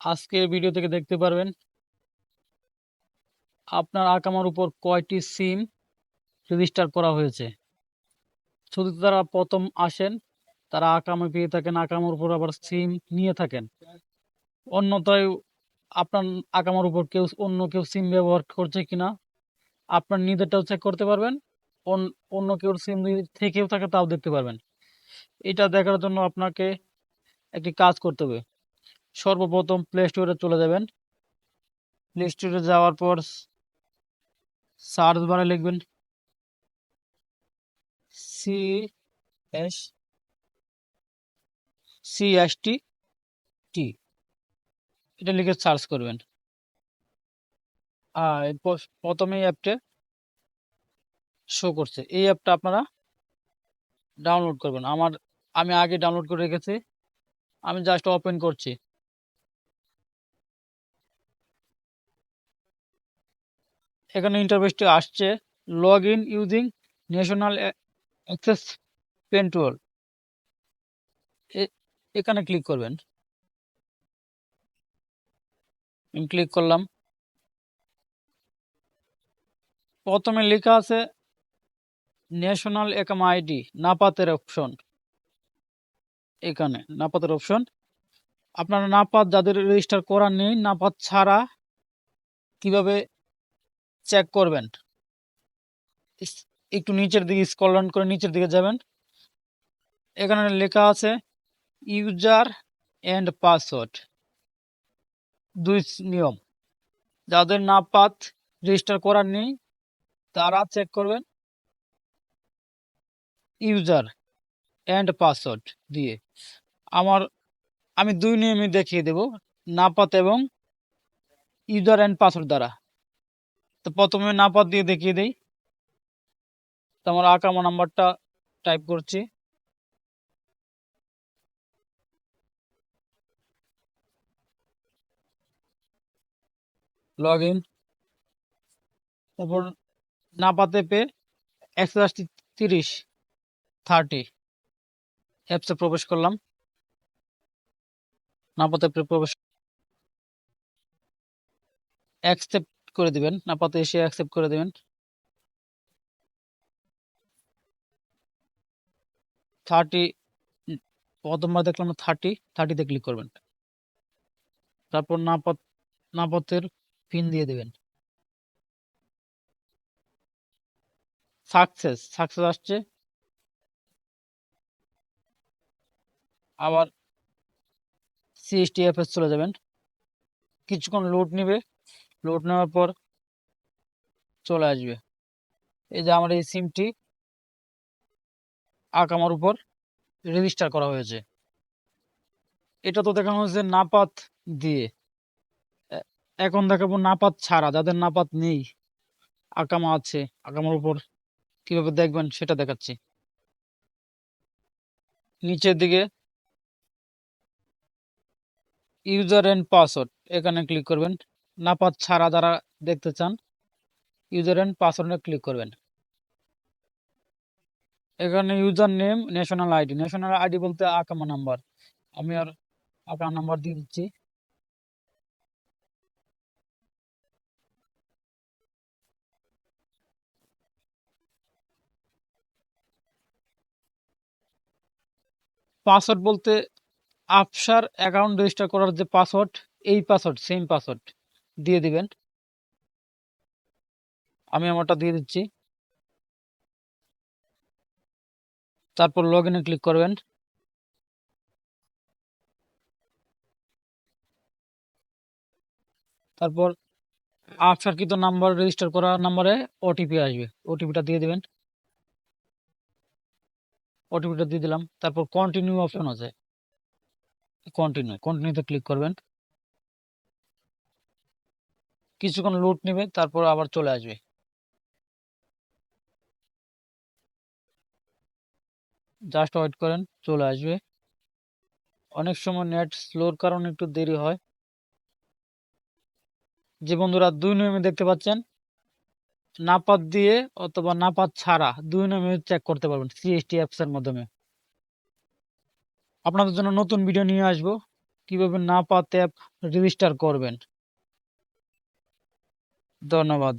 আজকের ভিডিও থেকে দেখতে পারবেন আপনার আকামার উপর কয়টি সিম রেজিস্টার করা হয়েছে। যদি তারা প্রথম আসেন তারা আকামা পেয়ে থাকেন, আকামার উপর আবার সিম নিয়ে থাকেন। অন্যথায় আপনার আকামার উপর অন্য কেউ সিম ব্যবহার করছে কিনা আপনার নিজেরটাও চেক করতে পারবেন, অন্য কেউ সিম থেকেও থাকে তাও দেখতে পারবেন। এটা দেখার জন্য আপনাকে একটি কাজ করতে হবে। সর্বপ্রথম প্লে স্টোরে চলে যাবেন। প্লে স্টোরে যাওয়ার পর সার্চ বারে লিখবেন সি এস সিএসটি টি, এটা লিখে সার্চ করবেন। প্রথমে এই অ্যাপটা শো করছে, এই অ্যাপটা আপনারা ডাউনলোড করবেন। আমি আগে ডাউনলোড করে রেখেছি, আমি জাস্ট ওপেন করছি। এখানে ইন্টারফেসটি আসছে log in using national access control, এখানে ক্লিক করবেন। আমি ক্লিক করলাম। প্রথমে লেখা আছে ন্যাশনাল একামা আইডি, নাপাতের অপশন। এখানে নাপাতের অপশন, আপনারা নাপাত যাদের রেজিস্টার করা নেই, নাপাত ছাড়া কিভাবে চেক করবেন, একটু নিচের দিকে স্ক্রল ডাউন করে নিচের দিকে যাবেন। এখানে লেখা আছে ইউজার এন্ড পাসওয়ার্ড, দুই নিয়ম। যাদের নাপাত রেজিস্টার করার নেই তারা চেক করবেন ইউজার এন্ড পাসওয়ার্ড দিয়ে। আমি দুই নিয়মই দেখিয়ে দেব, নাপাত এবং ইউজার এন্ড পাসওয়ার্ড দ্বারা। তো প্রথমে নাপাত দিয়ে দেখিয়ে দেই। তো আমার আকামা নাম্বারটা টাইপ করছি, লগ ইন। তারপর নাপাতে পেয়ে 130 অ্যাপসে প্রবেশ করলাম। নাপাতে পেয়ে প্রবেশ অ্যাকসেপ্ট করে দিবেন, নাপাতে এসে অ্যাকসেপ্ট করে দিবেন। 30 প্রথমবার দেখলাম 30তে ক্লিক করবেন। তারপর নাপাতের পিন দিয়ে দিবেন। সাকসেস আসছে। আবার সিএসটিএফএস চলে যাবেন, কিছুক্ষণ লোড নেবে। লোড নেওয়ার পর চলে আসবে। এই যে আমার এই সিমটি আকামার উপর রেজিস্টার করা হয়েছে। এটা তো দেখানো হয়েছে নাপাত দিয়ে, এখন দেখাবো নাপাত ছাড়া, যাদের নাপাত নেই আকামা আছে, আকামার উপর কিভাবে দেখবেন সেটা দেখাচ্ছি। নিচের দিকে ইউজার এন্ড পাসওয়ার্ড, এখানে ক্লিক করবেন। নাপাত ছাড়া যারা দেখতে চান ইউজার এন্ড পাসওয়ার্ডে ক্লিক করবেন। এখানে user name, national ID, national ID বলতে আকামা নাম্বার, আমি আর আকামা নাম্বার দিয়ে দিচ্ছি। পাসওয়ার্ড বলতে আফসার অ্যাকাউন্ট রেজিস্টার করার যে পাসওয়ার্ড, এই পাসওয়ার্ড সেম পাসওয়ার্ড দিয়ে দিবেন। আমি আমারটা দিয়ে দিচ্ছি। তারপর লগ ইনে ক্লিক করবেন। তারপর আফসারকৃত নাম্বার, রেজিস্টার করা নাম্বারে ওটিপি আসবে, ওটিপিটা দিয়ে দিবেন। ওটিপিটা দিয়ে দিলাম। তারপর কন্টিনিউ অপশন আছে, কন্টিনিউতে ক্লিক করবেন। কিছুক্ষণ লোড নেবে, তারপর আবার চলে আসবে। জাস্ট ওয়েট করেন, চলে আসবে। অনেক সময় নেট স্লোর কারণে একটু দেরি হয়। যে বন্ধুরা দুই নিয়মে দেখতে পাচ্ছেন, নাপাত দিয়ে অথবা নাপাত ছাড়া দুই নিয়মে চেক করতে পারবেন সিএসটি অ্যাপস এর মাধ্যমে। আপনাদের জন্য নতুন ভিডিও নিয়ে আসবো। কিভাবে নাপাত অ্যাপ রেজিস্টার করবেন। ধন্যবাদ।